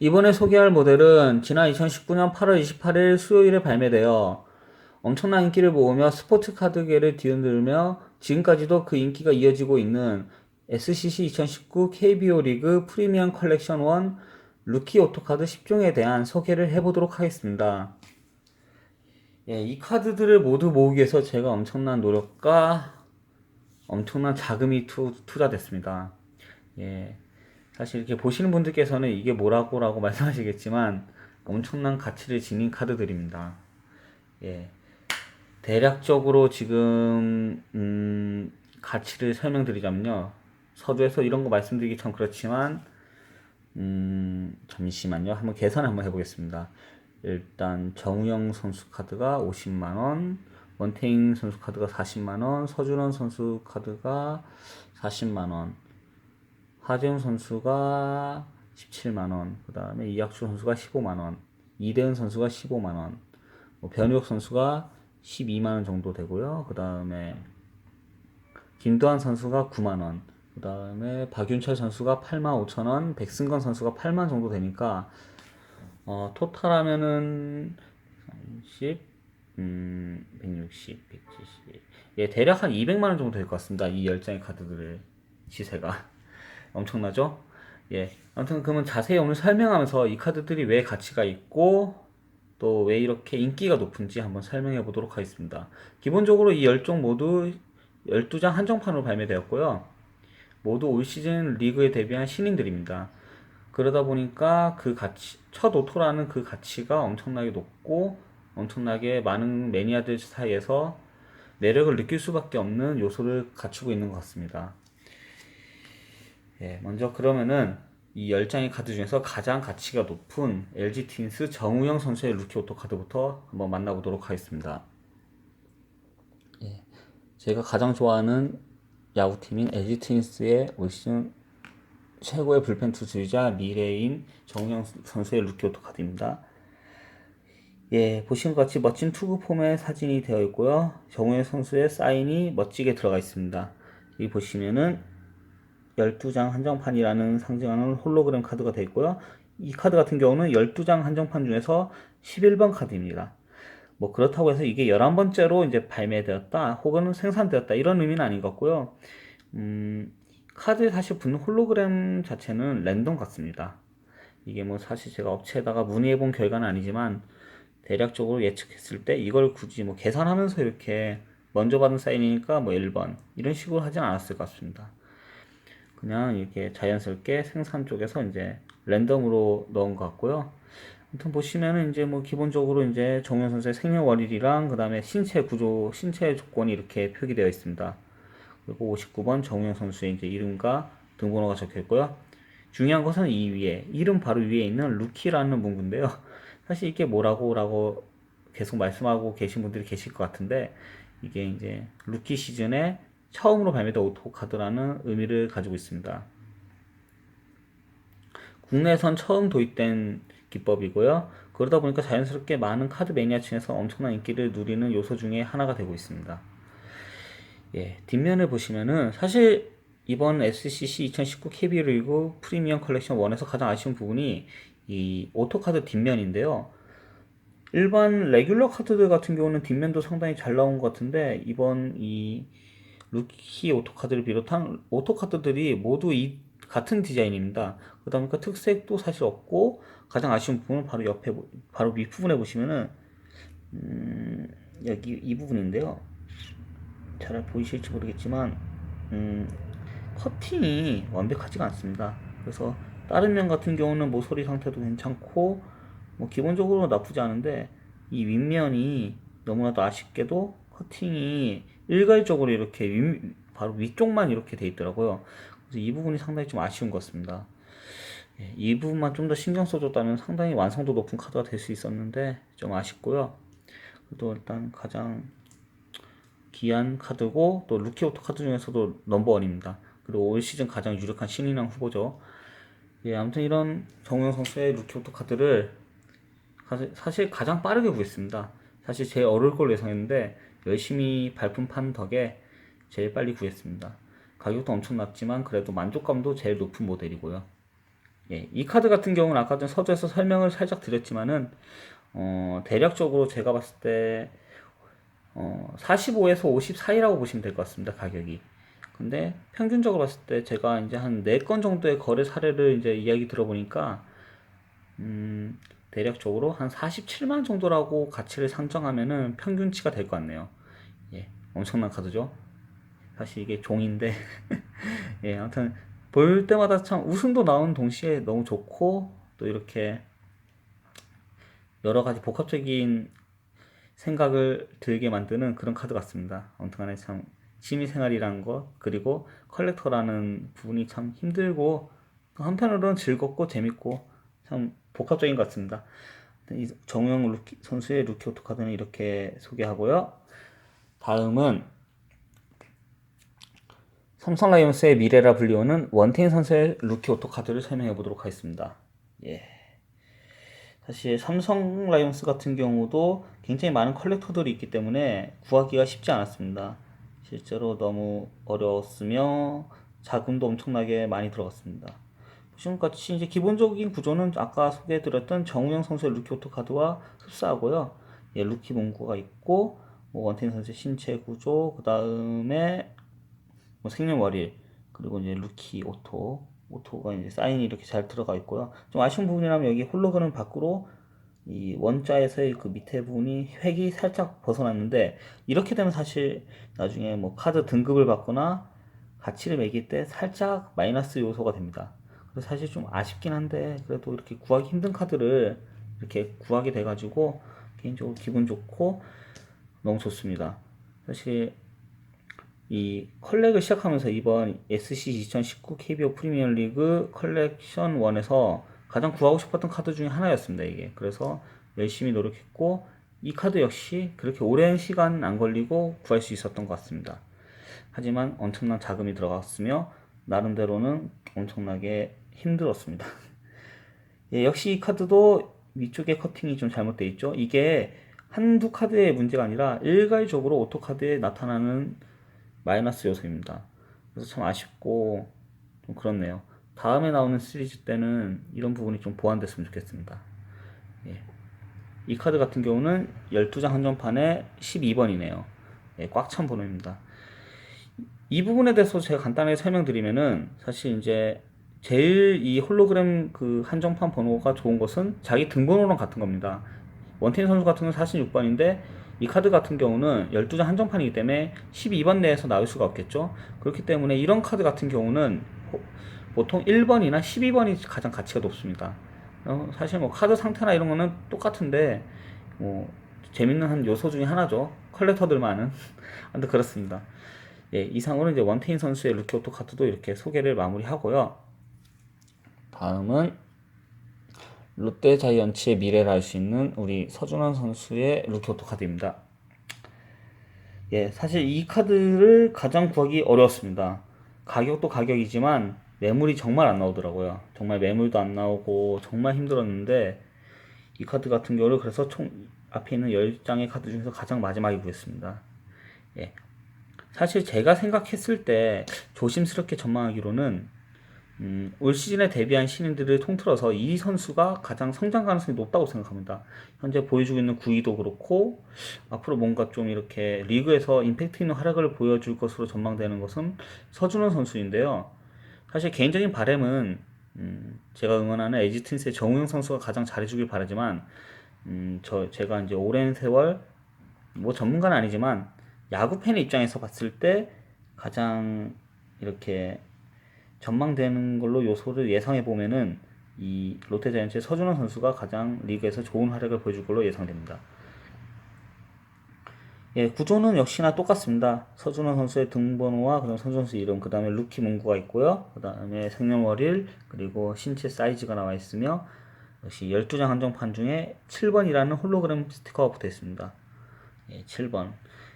이번에 소개할 모델은 지난 2019년 8월 28일 수요일에 발매되어 엄청난 인기를 모으며 스포츠 카드계를 뒤흔들며 지금까지도 그 인기가 이어지고 있는 SCC 2019 KBO 리그 프리미엄 컬렉션 1 루키 오토카드 10종에 대한 소개를 해보도록 하겠습니다. 예, 이 카드들을 모두 모으기 위해서 제가 엄청난 노력과 엄청난 자금이 투자됐습니다. 예, 사실 이렇게 보시는 분들께서는 이게 뭐라고 말씀하시겠지만 엄청난 가치를 지닌 카드들입니다. 예, 대략적으로 지금 가치를 설명드리자면요. 서두에서 이런 거 말씀드리기 참 그렇지만 잠시만요. 한번 계산 한번 해보겠습니다. 일단 정우영 선수 카드가 50만원, 원태인 선수 카드가 40만원, 서준원 선수 카드가 40만원, 하재훈 선수가 17만원, 그 다음에 이학주 선수가 15만원, 이대은 선수가 15만원, 변우혁 선수가 12만원 정도 되고요. 그 다음에 김도환 선수가 9만원, 그 다음에 박윤철 선수가 8만 5천원, 백승건 선수가 8만 정도 되니까 토탈 하면은 30, 160, 170. 예, 대략 한 200만원 정도 될 것 같습니다. 이 10장의 카드들의 시세가. 엄청나죠? 예. 아무튼 그러면 자세히 오늘 설명하면서 이 카드들이 왜 가치가 있고 또 왜 이렇게 인기가 높은지 한번 설명해 보도록 하겠습니다. 기본적으로 이 10종 모두 12장 한정판으로 발매되었고요. 모두 올 시즌 리그에 데뷔한 신인들입니다. 그러다 보니까 그 가치, 첫 오토라는 그 가치가 엄청나게 높고 엄청나게 많은 매니아들 사이에서 매력을 느낄 수밖에 없는 요소를 갖추고 있는 것 같습니다. 예, 먼저 그러면은 이 10장의 카드 중에서 가장 가치가 높은 LG 트윈스 정우영 선수의 루키 오토 카드부터 한번 만나보도록 하겠습니다. 예, 제가 가장 좋아하는 야구팀인 LG 트윈스의 올 시즌 최고의 불펜 투수이자 미래인 정우영 선수의 루키 오토 카드입니다. 예, 보시는 것 같이 멋진 투구 폼의 사진이 되어 있고요. 정우영 선수의 사인이 멋지게 들어가 있습니다. 여기 보시면은 12장 한정판이라는 상징하는 홀로그램 카드가 되어 있고요. 이 카드 같은 경우는 12장 한정판 중에서 11번 카드입니다. 뭐 그렇다고 해서 이게 11번째로 이제 발매되었다 혹은 생산되었다 이런 의미는 아닌 것 같고요. 카드에 사실 붙는 홀로그램 자체는 랜덤 같습니다. 이게 뭐 사실 제가 업체에다가 문의해 본 결과는 아니지만 대략적으로 예측했을 때 이걸 굳이 뭐 계산하면서 이렇게 먼저 받은 사인이니까 뭐 1번 이런 식으로 하진 않았을 것 같습니다. 그냥 이렇게 자연스럽게 생산 쪽에서 이제 랜덤으로 넣은 것 같고요. 아무튼 보시면은 이제 뭐 기본적으로 이제 정우영 선수의 생년월일이랑 그 다음에 신체 구조, 신체 조건이 이렇게 표기되어 있습니다. 그리고 59번 정우영 선수의 이제 이름과 등번호가 적혀 있고요. 중요한 것은 이 위에, 이름 바로 위에 있는 루키라는 문구인데요. 사실 이게 뭐라고 계속 말씀하고 계신 분들이 계실 것 같은데, 이게 이제 루키 시즌에 처음으로 발매된 오토카드라는 의미를 가지고 있습니다. 국내에선 처음 도입된 기법이고요. 그러다 보니까 자연스럽게 많은 카드 매니아층에서 엄청난 인기를 누리는 요소 중에 하나가 되고 있습니다. 예, 뒷면을 보시면은 사실 이번 SCC 2019 KBO 리그 프리미엄 컬렉션 1에서 가장 아쉬운 부분이 이 오토카드 뒷면인데요. 일반 레귤러 카드들 같은 경우는 뒷면도 상당히 잘 나온 것 같은데 이번 이 루키 오토카드를 비롯한 오토카드들이 모두 이 같은 디자인입니다. 그러다 보니까 특색도 사실 없고 가장 아쉬운 부분은 바로 옆에 바로 윗부분에 보시면은 여기 이 부분인데요. 잘 보이실지 모르겠지만 커팅이 완벽하지가 않습니다. 그래서 다른 면 같은 경우는 모서리 상태도 괜찮고 뭐 기본적으로 나쁘지 않은데 이 윗면이 너무나도 아쉽게도 커팅이 일괄적으로 이렇게 바로 위쪽만 이렇게 돼 있더라고요. 그래서 이 부분이 상당히 좀 아쉬운 것 같습니다. 예, 이 부분만 좀 더 신경 써줬다면 상당히 완성도 높은 카드가 될 수 있었는데 좀 아쉽고요. 또 일단 가장 귀한 카드고 또 루키 오토 카드 중에서도 넘버원입니다. 그리고 올 시즌 가장 유력한 신인왕 후보죠. 예, 아무튼 이런 정우영 선수의 루키 오토 카드를 사실 가장 빠르게 구했습니다. 사실 제일 어려울 걸로 예상했는데 열심히 발품 판 덕에 제일 빨리 구했습니다. 가격도 엄청 낮지만 그래도 만족감도 제일 높은 모델이고요. 예, 이 카드 같은 경우는 아까 전 서두에서 설명을 살짝 드렸지만은 대략적으로 제가 봤을 때 45에서 50 사이라고 보시면 될 것 같습니다. 가격이. 근데 평균적으로 봤을 때 제가 이제 한 4건 정도의 거래 사례를 이제 이야기 들어보니까 대략적으로 한 47만 정도라고 가치를 상정하면은 평균치가 될 것 같네요. 예, 엄청난 카드죠. 사실 이게 종인데 예, 아무튼 볼 때마다 참 웃음도 나오는 동시에 너무 좋고 또 이렇게 여러 가지 복합적인 생각을 들게 만드는 그런 카드 같습니다. 아무튼 간에 참 취미생활이라는 것 그리고 컬렉터라는 부분이 참 힘들고 또 한편으로는 즐겁고 재밌고 참 복합적인 것 같습니다. 이 정우영 선수의 루키 오토 카드는 이렇게 소개하고요. 다음은 삼성 라이온스의 미래라 불리우는 원태인 선수의 루키 오토 카드를 설명해 보도록 하겠습니다. 예. 사실 삼성 라이온스 같은 경우도 굉장히 많은 컬렉터들이 있기 때문에 구하기가 쉽지 않았습니다. 실제로 너무 어려웠으며 자금도 엄청나게 많이 들어갔습니다. 지금같이 이제 기본적인 구조는 아까 소개해드렸던 정우영 선수의 루키 오토 카드와 흡사하고요. 예, 루키 문구가 있고 뭐 원태인 선수의 신체 구조, 그 다음에 뭐 생년월일, 그리고 이제 루키 오토가 이제 사인이 이렇게 잘 들어가 있고요. 좀 아쉬운 부분이라면 여기 홀로그램 밖으로 이 원자에서의 그 밑에 부분이 획이 살짝 벗어났는데 이렇게 되면 사실 나중에 뭐 카드 등급을 받거나 가치를 매길 때 살짝 마이너스 요소가 됩니다. 그래서 사실 좀 아쉽긴 한데 그래도 이렇게 구하기 힘든 카드를 이렇게 구하게 돼가지고 개인적으로 기분 좋고 너무 좋습니다. 사실 이 컬렉을 시작하면서 이번 SC 2019 KBO 프리미어리그 컬렉션 1에서 가장 구하고 싶었던 카드 중에 하나였습니다. 이게 그래서 열심히 노력했고 이 카드 역시 그렇게 오랜 시간 안 걸리고 구할 수 있었던 것 같습니다. 하지만 엄청난 자금이 들어갔으며 나름대로는 엄청나게 힘들었습니다. 예, 역시 이 카드도 위쪽에 커팅이 좀 잘못되어 있죠. 이게 한두 카드의 문제가 아니라 일괄적으로 오토카드에 나타나는 마이너스 요소입니다. 그래서 참 아쉽고 좀 그렇네요. 다음에 나오는 시리즈 때는 이런 부분이 좀 보완됐으면 좋겠습니다. 예. 이 카드 같은 경우는 12장 한정판에 12번이네요. 예, 꽉 찬 번호입니다. 이 부분에 대해서 제가 간단하게 설명드리면은 사실 이제 제일 이 홀로그램 그 한정판 번호가 좋은 것은 자기 등번호랑 같은 겁니다. 원태인 선수 같은 경우는 46번인데 이 카드 같은 경우는 12장 한정판이기 때문에 12번 내에서 나올 수가 없겠죠. 그렇기 때문에 이런 카드 같은 경우는 보통 1번이나 12번이 가장 가치가 높습니다. 사실 뭐 카드 상태나 이런 거는 똑같은데 뭐 재밌는 한 요소 중에 하나죠. 컬렉터들만은. 근데 그렇습니다. 예, 이상으로 이제 원태인 선수의 루키 오토 카드도 이렇게 소개를 마무리하고요. 다음은 롯데 자이언츠의 미래를 알 수 있는 우리 서준환 선수의 루키 오토 카드입니다. 예, 사실 이 카드를 가장 구하기 어려웠습니다. 가격도 가격이지만 매물이 정말 안 나오더라고요. 정말 매물도 안 나오고 정말 힘들었는데 이 카드 같은 경우를 그래서 총 앞에 있는 10장의 카드 중에서 가장 마지막에 구했습니다. 예. 사실 제가 생각했을 때 조심스럽게 전망하기로는 올 시즌에 데뷔한 신인들을 통틀어서 이 선수가 가장 성장 가능성이 높다고 생각합니다. 현재 보여주고 있는 구위도 그렇고 앞으로 뭔가 좀 이렇게 리그에서 임팩트 있는 활약을 보여줄 것으로 전망되는 것은 서준원 선수인데요. 사실 개인적인 바람은 제가 응원하는 LG 트윈스의 정우영 선수가 가장 잘해주길 바라지만 제가 이제 오랜 세월 뭐 전문가는 아니지만 야구 팬의 입장에서 봤을 때 가장 이렇게 전망되는 걸로 요소를 예상해 보면은 이 롯데자이언츠의 서준원 선수가 가장 리그에서 좋은 활약을 보여줄 걸로 예상됩니다. 예, 구조는 역시나 똑같습니다. 서준원 선수의 등번호와 그다음 서준원 선수 이름, 그다음에 루키 문구가 있고요. 그다음에 생년월일 그리고 신체 사이즈가 나와 있으며 역시 12장 한정판 중에 7번이라는 홀로그램 스티커가 붙어 있습니다. 예, 7번.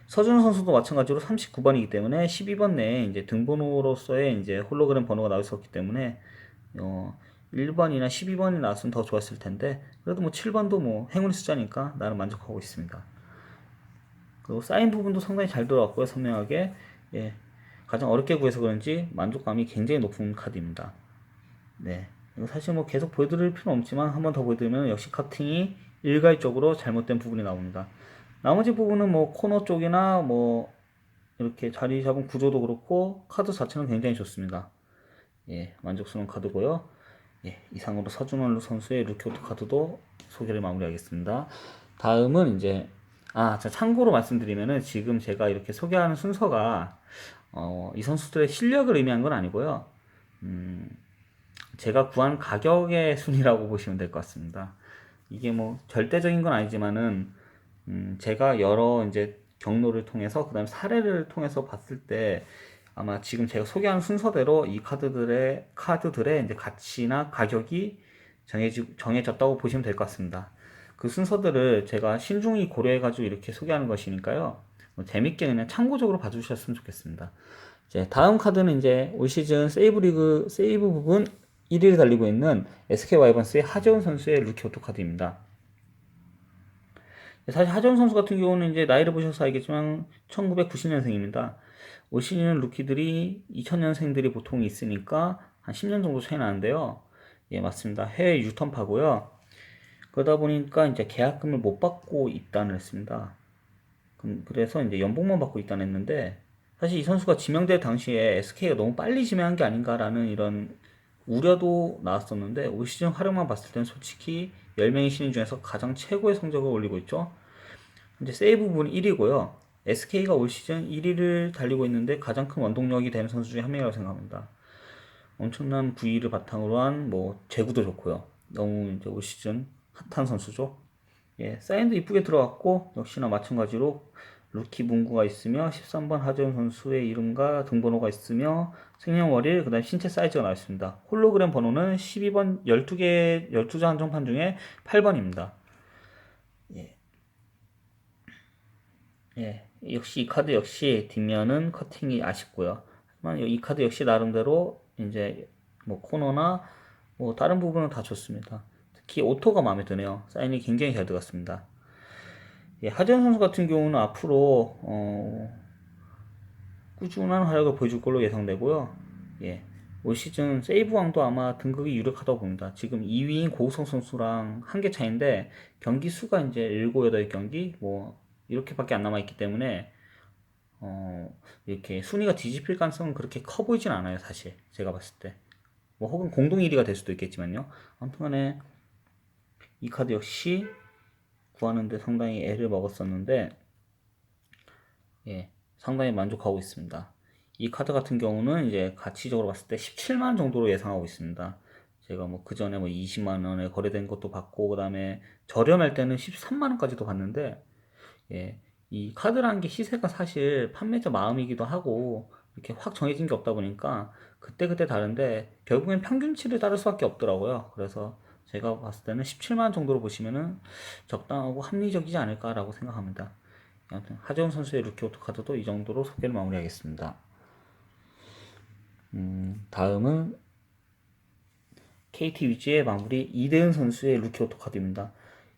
서준호 선수도 마찬가지로 39번이기 때문에 12번 내에 이제 등번호로서의 이제 홀로그램 번호가 나올 수 없기 때문에 1번이나 12번이 나왔으면 더 좋았을 텐데 그래도 뭐 7번도 뭐 행운의 숫자니까 나름 만족하고 있습니다. 그리고 사인 부분도 상당히 잘 들어갔고요. 선명하게. 예. 가장 어렵게 구해서 그런지 만족감이 굉장히 높은 카드입니다. 네. 이거 사실 뭐 계속 보여드릴 필요는 없지만 한 번 더 보여드리면 역시 커팅이 일괄적으로 잘못된 부분이 나옵니다. 나머지 부분은 뭐 코너 쪽이나 뭐 이렇게 자리 잡은 구조도 그렇고 카드 자체는 굉장히 좋습니다. 예, 만족스러운 카드고요. 예, 이상으로 서준원 선수의 루키오토 카드도 소개를 마무리하겠습니다. 다음은 이제 자, 참고로 말씀드리면은 지금 제가 이렇게 소개하는 순서가 이 선수들의 실력을 의미한 건 아니고요. 제가 구한 가격의 순위라고 보시면 될 것 같습니다. 이게 뭐 절대적인 건 아니지만은 제가 여러 이제 경로를 통해서 그다음 사례를 통해서 봤을 때 아마 지금 제가 소개한 순서대로 이 카드들의 이제 가치나 가격이 정해졌다고 보시면 될 것 같습니다. 그 순서들을 제가 신중히 고려해가지고 이렇게 소개하는 것이니까요. 뭐 재밌게 그냥 참고적으로 봐주셨으면 좋겠습니다. 이제 다음 카드는 이제 올 시즌 세이브 부분 1위를 달리고 있는 SK 와이번스의 하재훈 선수의 루키 오토 카드입니다. 사실 하재훈 선수 같은 경우는 이제 나이를 보셔서 알겠지만 1990년생입니다. 올 시즌 루키들이 2000년생들이 보통 있으니까 한 10년 정도 차이 나는데요. 예, 맞습니다. 해외 유턴파고요. 그러다 보니까 이제 계약금을 못 받고 입단을 했습니다. 그래서 이제 연봉만 받고 입단했는데 사실 이 선수가 지명될 당시에 SK가 너무 빨리 지명한 게 아닌가라는 이런 우려도 나왔었는데 올 시즌 활약만 봤을 때는 솔직히 10명의 신인 중에서 가장 최고의 성적을 올리고 있죠. 이제 세이브 부분 1위고요. SK가 올 시즌 1위를 달리고 있는데 가장 큰 원동력이 되는 선수 중에 한 명이라고 생각합니다. 엄청난 부위를 바탕으로 한 뭐 제구도 좋고요. 너무 이제 올 시즌 핫한 선수죠. 예, 사인도 이쁘게 들어갔고 역시나 마찬가지로 루키 문구가 있으며 13번 하재훈 선수의 이름과 등번호가 있으며 생년월일 그다음 신체 사이즈가 나와 있습니다. 홀로그램 번호는 12번 12장 한정판 중에 8번입니다. 예. 예. 역시 이 카드 역시 뒷면은 커팅이 아쉽고요. 하지만 이 카드 역시 나름대로 이제 뭐 코너나 뭐 다른 부분은 다 좋습니다. 특히 오토가 마음에 드네요. 사인이 굉장히 잘 들어갔습니다. 예, 하재훈 선수 같은 경우는 앞으로 꾸준한 활약을 보여줄 걸로 예상되고요. 예, 올 시즌 세이브왕도 아마 등극이 유력하다고 봅니다. 지금 2위인 고우성 선수랑 한 개 차인데 경기 수가 이제 7, 8경기 뭐 이렇게밖에 안 남아있기 때문에 이렇게 순위가 뒤집힐 가능성은 그렇게 커 보이진 않아요. 사실 제가 봤을 때. 뭐 혹은 공동 1위가 될 수도 있겠지만요. 아무튼 간에 이 카드 역시 구하는데 상당히 애를 먹었었는데 예, 상당히 만족하고 있습니다. 이 카드 같은 경우는 이제 가치적으로 봤을 때 17만 정도로 예상하고 있습니다. 제가 뭐 그 전에 뭐 20만 원에 거래된 것도 봤고 그다음에 저렴할 때는 13만 원까지도 봤는데 예, 이 카드라는 게 시세가 사실 판매자 마음이기도 하고 이렇게 확 정해진 게 없다 보니까 그때그때 다른데 결국엔 평균치를 따를 수밖에 없더라고요. 그래서 제가 봤을 때는 17만 원 정도로 보시면은 적당하고 합리적이지 않을까라고 생각합니다. 아무튼 하재훈 선수의 루키 오토 카드도 이 정도로 소개를 마무리하겠습니다. 다음은 KT 위즈의 마무리 이대은 선수의 루키 오토 카드입니다.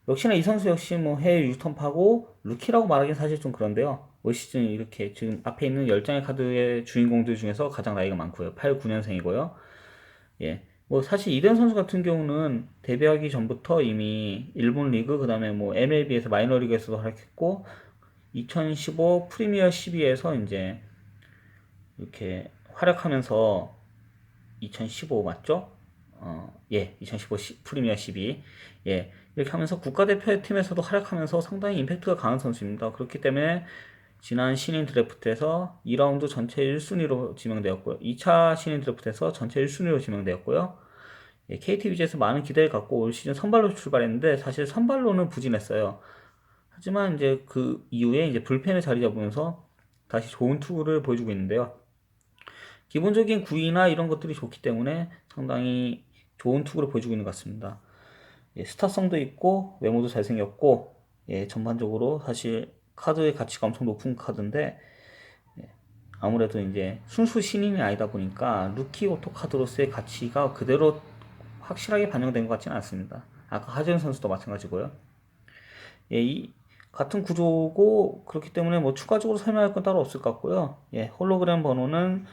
역시나 이 선수 역시 뭐 해외 유턴파고 루키라고 말하기는 사실 좀 그런데요. 올 시즌 이렇게 지금 앞에 있는 10장의 카드의 주인공들 중에서 가장 나이가 많고요. 8, 9년생이고요. 예. 뭐 사실 이대현 선수 같은 경우는 데뷔하기 전부터 이미 일본 리그 그다음에 뭐 MLB에서 마이너리그에서도 활약했고 2015 프리미어 12에서 이제 이렇게 활약하면서 2015 맞죠? 예, 2015 프리미어 12. 예, 이렇게 하면서 국가대표 팀에서도 활약하면서 상당히 임팩트가 강한 선수입니다. 그렇기 때문에 지난 신인 드래프트에서 2라운드 전체 1순위로 지명되었고요. 2차 신인 드래프트에서 전체 1순위로 지명되었고요. 예, KT 위즈에서 많은 기대를 갖고 올 시즌 선발로 출발했는데 사실 선발로는 부진했어요. 하지만 이제 그 이후에 이제 불펜에 자리 잡으면서 다시 좋은 투구를 보여주고 있는데요. 기본적인 구위나 이런 것들이 좋기 때문에 상당히 좋은 투구를 보여주고 있는 것 같습니다. 예, 스타성도 있고 외모도 잘생겼고 예, 전반적으로 사실 카드의 가치가 엄청 높은 카드인데 예, 아무래도 이제 순수 신인이 아니다 보니까 루키 오토 카드로서의 가치가 그대로 확실하게 반영된 것 같지는 않습니다. 아까 하재훈 선수도 마찬가지고요. 예, 이 같은 구조고 그렇기 때문에 뭐 추가적으로 설명할 건 따로 없을 것 같고요. 예, 홀로그램 번호는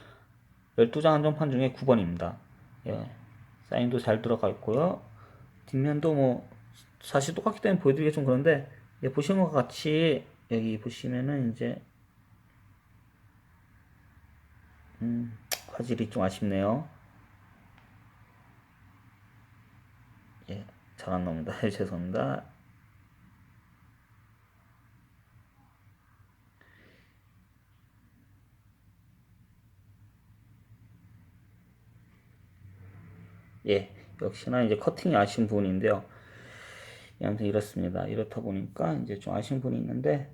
12장 한정판 중에 9번입니다. 예, 사인도 잘 들어가 있고요. 뒷면도 뭐 사실 똑같기 때문에 보여드리기 좀 그런데, 예, 보시는 것과 같이 여기 보시면은 이제 화질이 좀 아쉽네요. 예, 잘 안 나옵니다. 죄송합니다. 예, 역시나 이제 커팅이 아쉬운 부분인데요. 예, 아무튼 이렇습니다. 이렇다 보니까 이제 좀 아쉬운 부분이 있는데,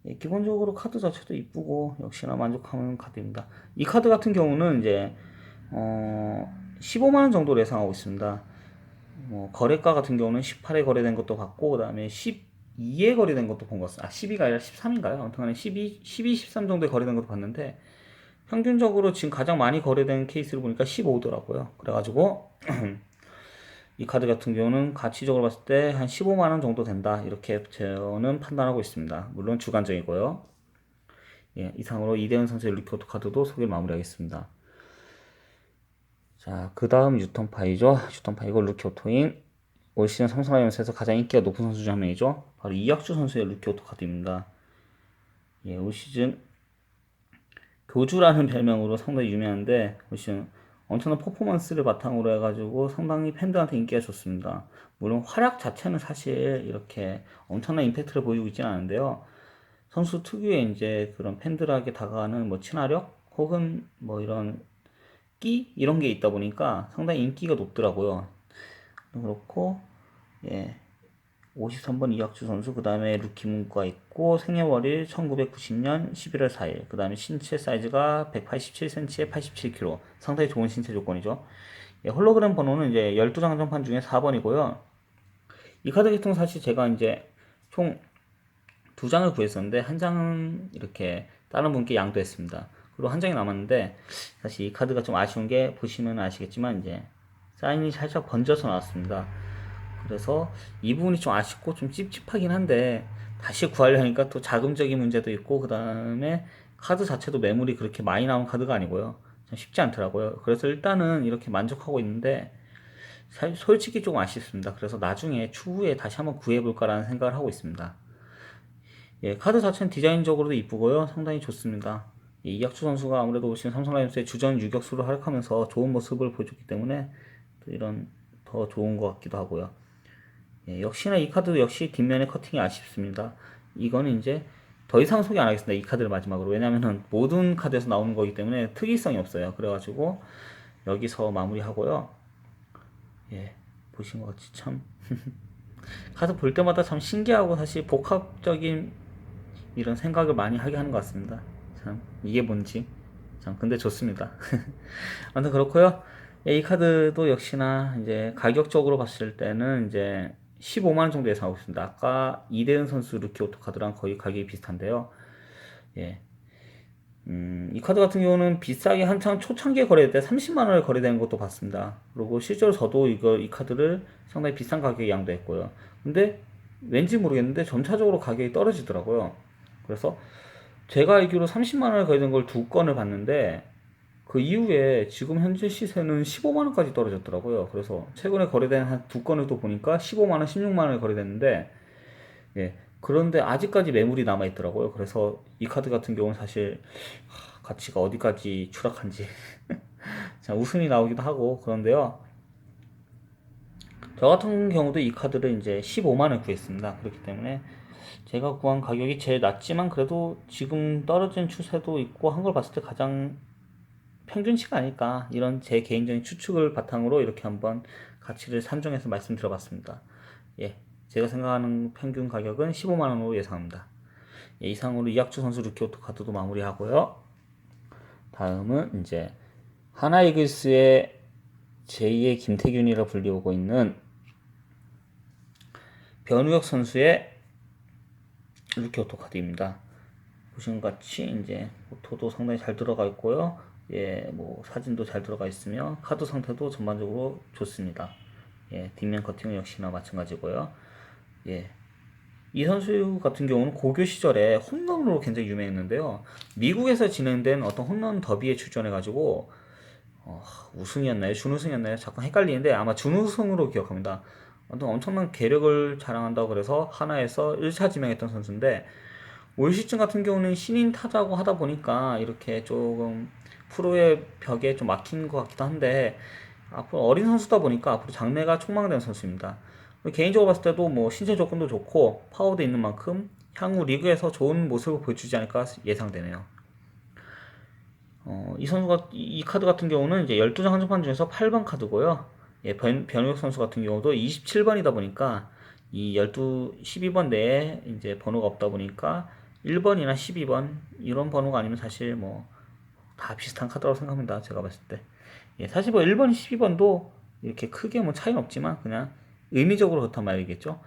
예, 기본적으로 카드 자체도 이쁘고 역시나 만족하는 카드입니다. 이 카드 같은 경우는 이제 15만 원 정도로 예상하고 있습니다. 뭐 거래가 같은 경우는 18에 거래된 것도 봤고, 그다음에 12에 거래된 것도 본 것 같습니다. 12가 아니라 13인가요? 아무튼 간에 12, 13 정도에 거래된 것도 봤는데, 평균적으로 지금 가장 많이 거래된 케이스를 보니까 15더라고요. 그래가지고 이 카드 같은 경우는 가치적으로 봤을 때 한 15만 원 정도 된다, 이렇게 저는 판단하고 있습니다. 물론 주관적이고요. 예, 이상으로 이대현 선수의 루키오토 카드도 소개를 마무리하겠습니다. 자, 그 다음 유턴파이죠. 유턴파이고 루키오토인 올 시즌 삼성 라이온즈에서 가장 인기가 높은 선수 중 한 명이죠. 바로 이학주 선수의 루키오토 카드입니다. 예, 올 시즌 교주라는 별명으로 상당히 유명한데, 올 시즌 엄청난 퍼포먼스를 바탕으로 해가지고 상당히 팬들한테 인기가 좋습니다. 물론 활약 자체는 사실 이렇게 엄청난 임팩트를 보이고 있지는 않은데요. 선수 특유의 이제 그런 팬들에게 다가가는 뭐 친화력 혹은 뭐 이런 끼 이런 게 있다 보니까 상당히 인기가 높더라고요. 그렇고, 예, 53번 이학주 선수, 그 다음에 루키 문구가 있고, 생년월일 1990년 11월 4일, 그 다음에 신체 사이즈가 187cm에 87kg, 상당히 좋은 신체 조건이죠. 예, 홀로그램 번호는 이제 12장 한정판 중에 4번이고요. 이 카드 개통 사실 제가 이제 총 2장을 구했었는데, 한 장은 이렇게 다른 분께 양도했습니다. 그리고 한 장이 남았는데, 사실 이 카드가 좀 아쉬운 게 보시면 아시겠지만 이제 사인이 살짝 번져서 나왔습니다. 그래서 이 부분이 좀 아쉽고 좀 찝찝하긴 한데, 다시 구하려니까 또 자금적인 문제도 있고, 그 다음에 카드 자체도 매물이 그렇게 많이 나온 카드가 아니고요. 좀 쉽지 않더라고요. 그래서 일단은 이렇게 만족하고 있는데, 솔직히 조금 아쉽습니다. 그래서 나중에 추후에 다시 한번 구해볼까라는 생각을 하고 있습니다. 예, 카드 자체는 디자인적으로도 이쁘고요. 상당히 좋습니다. 예, 이학주 선수가 아무래도 올 시즌 삼성 라이온즈의 주전 유격수로 활약하면서 좋은 모습을 보여줬기 때문에 또 이런 더 좋은 것 같기도 하고요. 예, 역시나 이 카드도 역시 뒷면의 커팅이 아쉽습니다. 이거는 이제 더 이상 소개 안 하겠습니다. 이 카드를 마지막으로. 왜냐면은 모든 카드에서 나오는 거기 때문에 특이성이 없어요. 그래가지고 여기서 마무리하고요. 예, 보신 것 같이 참 카드 볼 때마다 참 신기하고 사실 복합적인 이런 생각을 많이 하게 하는 것 같습니다. 참 이게 뭔지 참 근데 좋습니다. 아무튼 그렇고요. 예, 이 카드도 역시나 이제 가격적으로 봤을 때는 이제 15만 원 정도 예상하고 있습니다. 아까 이대은 선수 루키 오토 카드랑 거의 가격이 비슷한데요. 예. 이 카드 같은 경우는 비싸게 한창 초창기에 거래될 때 30만 원에 거래되는 것도 봤습니다. 그리고 실제로 저도 이 카드를 상당히 비싼 가격에 양도했고요. 근데 왠지 모르겠는데 점차적으로 가격이 떨어지더라고요. 그래서 제가 알기로 30만 원에 거래된 걸 두 건을 봤는데, 그 이후에 지금 현재 시세는 15만 원까지 떨어졌더라고요. 그래서 최근에 거래된 한 두 건을 또 보니까 15만 원, 16만 원에 거래됐는데, 예. 그런데 아직까지 매물이 남아 있더라고요. 그래서 이 카드 같은 경우는 사실 가치가 어디까지 추락한지 자, 웃음이 나오기도 하고 그런데요. 저 같은 경우도 이 카드를 이제 15만 원 구했습니다. 그렇기 때문에 제가 구한 가격이 제일 낮지만 그래도 지금 떨어진 추세도 있고 한 걸 봤을 때 가장 평균치가 아닐까, 이런 제 개인적인 추측을 바탕으로 이렇게 한번 가치를 산정해서 말씀드려봤습니다. 예, 제가 생각하는 평균 가격은 15만 원으로 예상합니다. 예, 이상으로 이학주 선수 루키오토 카드도 마무리하고요. 다음은 이제 하나이글스의 제2의 김태균이라 불리우고 있는 변우혁 선수의 루키오토 카드입니다. 보시는 것 같이 이제 오토도 상당히 잘 들어가 있고요. 예, 뭐 사진도 잘 들어가 있으며 카드 상태도 전반적으로 좋습니다. 예, 뒷면 커팅은 역시나 마찬가지고요. 예, 이 선수 같은 경우는 고교 시절에 홈런으로 굉장히 유명했는데요. 미국에서 진행된 어떤 홈런 더비에 출전해가지고 우승이었나요? 준우승이었나요? 잠깐 헷갈리는데 아마 준우승으로 기억합니다. 아무튼 엄청난 계력을 자랑한다고 그래서 하나에서 1차 지명했던 선수인데 올 시즌 같은 경우는 신인 타자고 하다 보니까 이렇게 조금 프로의 벽에 좀 막힌 것 같기도 한데 앞으로 어린 선수다 보니까 앞으로 장래가 촉망되는 선수입니다. 개인적으로 봤을 때도 뭐 신체 조건도 좋고 파워도 있는 만큼 향후 리그에서 좋은 모습을 보여주지 않을까 예상되네요. 이 선수가 이 카드 같은 경우는 이제 12장 한정판 중에서 8번 카드고요. 예, 변우혁 선수 같은 경우도 27번이다 보니까 이 12번 내에 이제 번호가 없다 보니까 1번이나 12번 이런 번호가 아니면 사실 뭐 다 비슷한 카드라고 생각합니다. 제가 봤을 때. 예, 사실 뭐 1번, 12번도 이렇게 크게 뭐 차이는 없지만 그냥 의미적으로 그렇단 말이겠죠.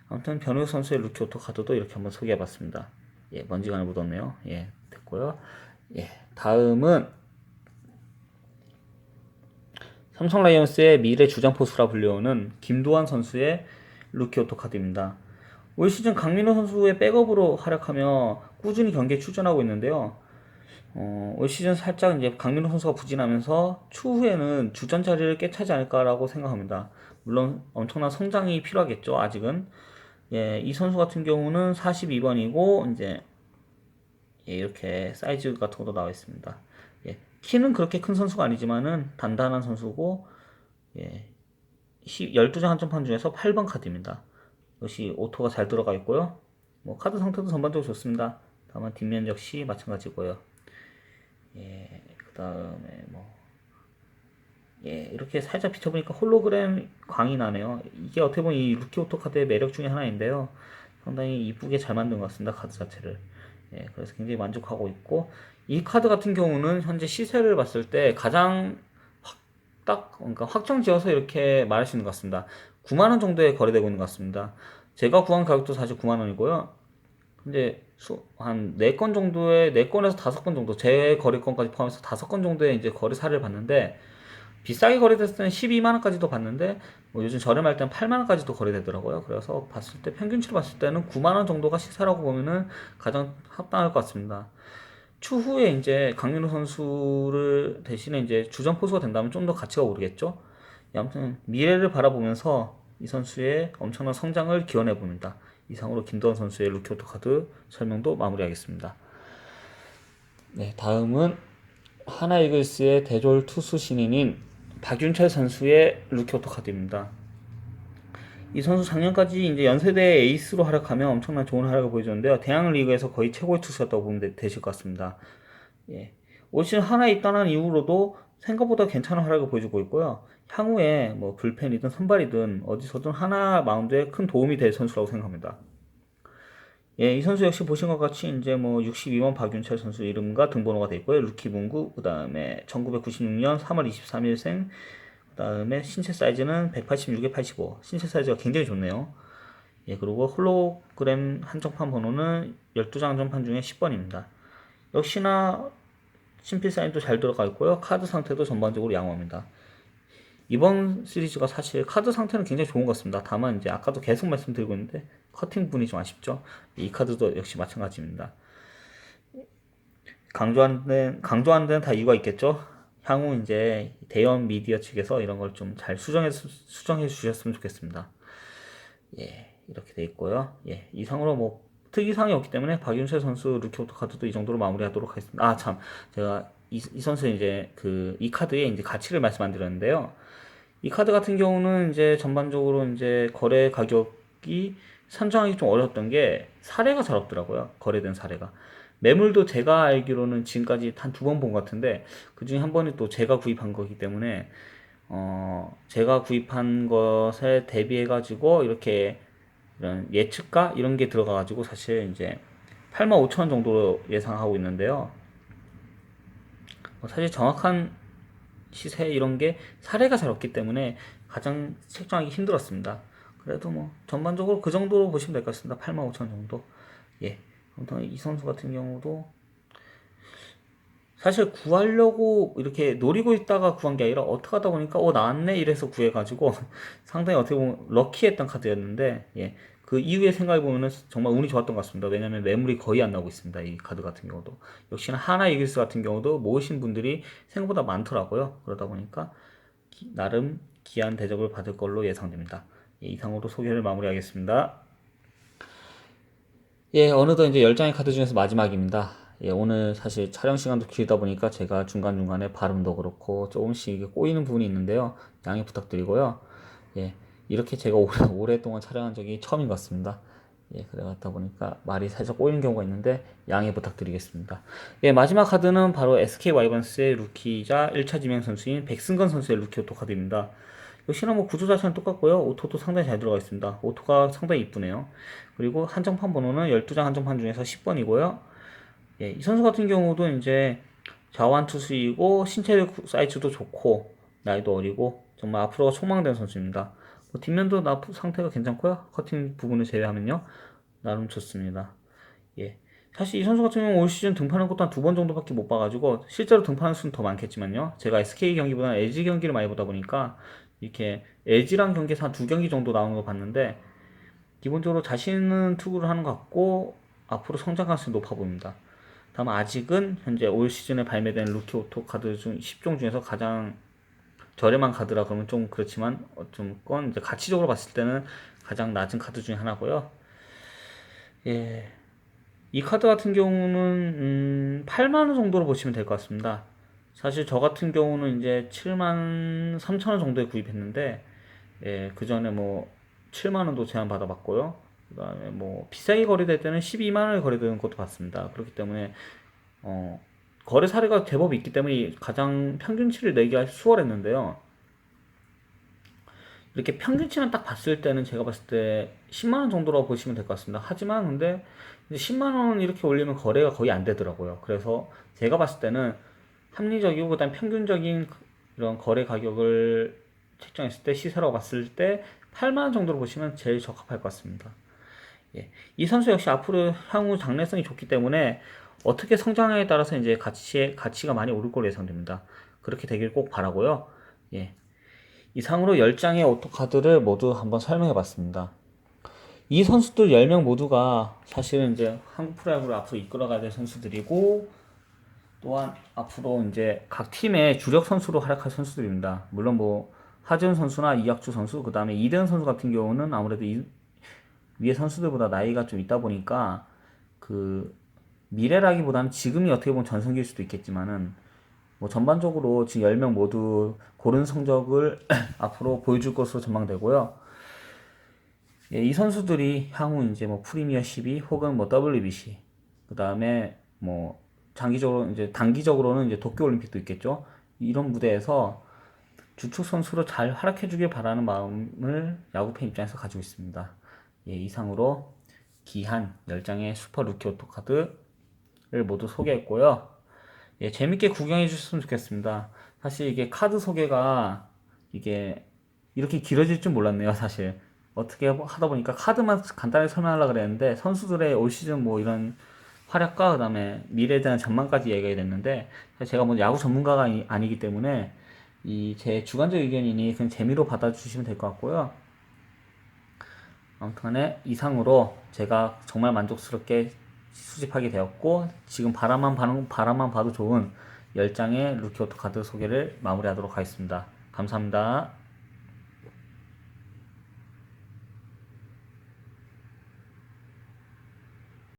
아무튼 변우혁 선수의 루키 오토 카드도 이렇게 한번 소개해봤습니다. 예, 먼지가 하나 묻었네요. 예, 됐고요. 예, 다음은 삼성 라이온스의 미래 주장 포수라 불리우는 김도환 선수의 루키 오토 카드입니다. 올 시즌 강민호 선수의 백업으로 활약하며 꾸준히 경기에 출전하고 있는데요. 올 시즌 살짝 이제 강민호 선수가 부진하면서 추후에는 주전 자리를 꿰차지 않을까라고 생각합니다. 물론 엄청난 성장이 필요하겠죠, 아직은. 예, 이 선수 같은 경우는 42번이고 이제 예, 이렇게 사이즈 같은 것도 나와 있습니다. 예, 키는 그렇게 큰 선수가 아니지만은 단단한 선수고 예, 12장 한정판 중에서 8번 카드입니다. 역시 오토가 잘 들어가 있고요. 뭐 카드 상태도 전반적으로 좋습니다. 다만 뒷면 역시 마찬가지고요. 예, 그 다음에 뭐 예, 이렇게 살짝 비춰보니까 홀로그램 광이 나네요. 이게 어떻게 보면 이 루키 오토 카드의 매력 중에 하나인데요. 상당히 이쁘게 잘 만든 것 같습니다. 카드 자체를. 예, 그래서 굉장히 만족하고 있고 이 카드 같은 경우는 현재 시세를 봤을 때 가장 그러니까 확정 지어서 이렇게 말할 수 있는 것 같습니다. 9만원 정도에 거래되고 있는 것 같습니다. 제가 구한 가격도 사실 9만원이고요. 근데 한 4건 정도의 4건에서 5건 정도 제 거래건까지 포함해서 5건 정도의 이제 거래 사례를 봤는데 비싸게 거래됐을 때는 12만원까지도 봤는데 뭐 요즘 저렴할 때는 8만원까지도 거래되더라고요. 그래서 봤을 때 평균치로 봤을 때는 9만원 정도가 시세라고 보면은 가장 합당할 것 같습니다. 추후에 이제 강민호 선수를 대신에 이제 주전 포수가 된다면 좀 더 가치가 오르겠죠. 아무튼 미래를 바라보면서 이 선수의 엄청난 성장을 기원해 봅니다. 이상으로 김도환 선수의 루키 오토 카드 설명도 마무리하겠습니다. 네, 다음은 하나이글스의 대졸 투수 신인인 박윤철 선수의 루키 오토 카드입니다. 이 선수 작년까지 이제 연세대 에이스로 활약하며 엄청난 좋은 활약을 보여줬는데요. 대학 리그에서 거의 최고의 투수였다고 보면 되실 것 같습니다. 예. 올 시즌 하나에 입단한 이후로도 생각보다 괜찮은 활약을 보여주고 있고요. 향후에 뭐 불펜이든 선발이든 어디서든 하나 마운드에 큰 도움이 될 선수라고 생각합니다. 예, 이 선수 역시 보신 것 같이 이제 뭐 62번 박윤철 선수 이름과 등번호가 되어 있고요. 루키 문구, 그 다음에 1996년 3월 23일생, 그 다음에 신체 사이즈는 186에 85. 신체 사이즈가 굉장히 좋네요. 예, 그리고 홀로그램 한정판 번호는 12장 한정판 중에 10번입니다. 역시나 친필 사인도 잘 들어가 있고요. 카드 상태도 전반적으로 양호합니다. 이번 시리즈가 사실 카드 상태는 굉장히 좋은 것 같습니다. 다만 이제 아까도 계속 말씀드리고 있는데 커팅 분이 좀 아쉽죠. 이 카드도 역시 마찬가지입니다. 강조하는 데는 다 이유가 있겠죠. 향후 이제 대형 미디어 측에서 이런 걸 좀 잘 수정해 주셨으면 좋겠습니다. 예, 이렇게 돼 있고요. 예, 이상으로 뭐 특이사항이 없기 때문에 박윤철 선수 루키 오토 카드도 이 정도로 마무리하도록 하겠습니다. 아, 참, 제가 이 선수의 이제 이 카드의 이제 가치를 말씀 안 드렸는데요. 이 카드 같은 경우는 이제 전반적으로 이제 거래 가격이 산정하기 좀 어려웠던 게 사례가 잘 없더라고요. 거래된 사례가. 매물도 제가 알기로는 지금까지 한 2번 본 것 같은데 그 중에 한 번이 또 제가 구입한 거기 때문에 제가 구입한 것에 대비해 가지고 이렇게 이런 예측가 이런 게 들어가 가지고 사실 이제 85,000원 정도로 예상하고 있는데요. 사실 정확한 시세 이런 게 사례가 잘 없기 때문에 가장 책정하기 힘들었습니다. 그래도 뭐 전반적으로 그 정도로 보시면 될 것 같습니다. 85,000원 정도. 예. 아무튼 이 선수 같은 경우도 사실 구하려고 이렇게 노리고 있다가 구한 게 아니라 어떻게 하다 보니까 나왔네 이래서 구해가지고 상당히 어떻게 보면 럭키했던 카드였는데 예. 그 이후에 생각해 보면은 정말 운이 좋았던 것 같습니다. 왜냐면 매물이 거의 안 나오고 있습니다. 이 카드 같은 경우도. 역시나 하나 이글스 같은 경우도 모으신 분들이 생각보다 많더라고요. 그러다 보니까 나름 귀한 대접을 받을 걸로 예상됩니다. 예, 이상으로 소개를 마무리하겠습니다. 예, 어느덧 이제 10장의 카드 중에서 마지막입니다. 예, 오늘 사실 촬영 시간도 길다 보니까 제가 중간중간에 발음도 그렇고 조금씩 이게 꼬이는 부분이 있는데요. 양해 부탁드리고요. 예, 이렇게 제가 오랫동안 촬영한 적이 처음인 것 같습니다. 예, 그래갔다 보니까 말이 살짝 꼬이는 경우가 있는데 양해 부탁드리겠습니다. 예, 마지막 카드는 바로 SK 와이번스의 루키이자 1차 지명 선수인 백승건 선수의 루키 오토 카드입니다. 역시나 뭐 구조 자체는 똑같고요. 오토도 상당히 잘 들어가 있습니다. 오토가 상당히 이쁘네요. 그리고 한정판 번호는 12장 한정판 중에서 10번이고요. 예, 이 선수 같은 경우도 이제 좌완 투수이고 신체 사이즈도 좋고 나이도 어리고 정말 앞으로가 촉망되는 선수입니다. 뭐 뒷면도 상태가 괜찮고요. 커팅 부분을 제외하면요. 나름 좋습니다. 예. 사실 이 선수 같은 경우는 올 시즌 등판한 것도 한 2번 정도밖에 못 봐가지고 실제로 등판한 수는 더 많겠지만요. 제가 SK 경기보다는 LG 경기를 많이 보다 보니까 이렇게 LG랑 경기에서 한 2경기 정도 나오는 거 봤는데 기본적으로 자신 있는 투구를 하는 것 같고 앞으로 성장 가능성이 높아 보입니다. 다만 아직은 현재 올 시즌에 발매된 루키 오토 카드 중 10종 중에서 가장 저렴한 카드라 그러면 좀 그렇지만 어쨌건 이제 가치적으로 봤을 때는 가장 낮은 카드 중에 하나고요. 예. 이 카드 같은 경우는 8만 원 정도로 보시면 될 것 같습니다. 사실 저 같은 경우는 이제 7만 3천 원 정도에 구입했는데 예, 그 전에 뭐 7만 원도 제한 받아봤고요. 그다음에 뭐 비싸게 거래될 때는 12만 원에 거래되는 것도 봤습니다. 그렇기 때문에 거래 사례가 제법 있기 때문에 가장 평균치를 내기가 수월했는데요. 이렇게 평균치만 딱 봤을 때는 제가 봤을 때 10만 원 정도라고 보시면 될 것 같습니다. 하지만 근데 이제 10만 원 이렇게 올리면 거래가 거의 안 되더라고요. 그래서 제가 봤을 때는 합리적이고 그다음 평균적인 이런 거래 가격을 책정했을 때 시세라고 봤을 때 8만 원 정도로 보시면 제일 적합할 것 같습니다. 예. 이 선수 역시 앞으로 향후 장래성이 좋기 때문에 어떻게 성장하냐에 따라서 이제 가치가 많이 오를 걸로 예상됩니다. 그렇게 되길 꼭 바라고요. 예. 이상으로 10장의 오토카드를 모두 한번 설명해 봤습니다. 이 선수들 10명 모두가 사실은 이제 한국 프로야구를 앞으로 이끌어가야 될 선수들이고 또한 앞으로 이제 각 팀의 주력 선수로 활약할 선수들입니다. 물론 뭐 하지훈 선수나 이학주 선수, 그 다음에 이대현 선수 같은 경우는 아무래도 위에 선수들보다 나이가 좀 있다 보니까 그 미래라기보다는 지금이 어떻게 보면 전성기일 수도 있겠지만은 뭐 전반적으로 지금 10명 모두 고른 성적을 앞으로 보여줄 것으로 전망되고요. 예, 이 선수들이 향후 이제 뭐 프리미어 12 혹은 뭐 WBC 그 다음에 뭐 장기적으로 이제 단기적으로는 이제 도쿄 올림픽도 있겠죠. 이런 무대에서 주축 선수로 잘 활약해 주길 바라는 마음을 야구팬 입장에서 가지고 있습니다. 예, 이상으로 기한 10장의 슈퍼 루키 오토 카드를 모두 소개했고요. 예, 재밌게 구경해 주셨으면 좋겠습니다. 사실 이게 카드 소개가 이게 이렇게 길어질 줄 몰랐네요, 사실. 어떻게 하다 보니까 카드만 간단하게 설명하려고 그랬는데 선수들의 올 시즌 뭐 이런 활약과 그다음에 미래에 대한 전망까지 얘기가 됐는데 제가 뭐 야구 전문가가 아니기 때문에 이 제 주관적 의견이니 그냥 재미로 받아주시면 될 것 같고요. 아무튼 간에 이상으로 제가 정말 만족스럽게 수집하게 되었고 지금 바람만 봐도 좋은 10장의 루키 오토 카드 소개를 마무리하도록 하겠습니다. 감사합니다.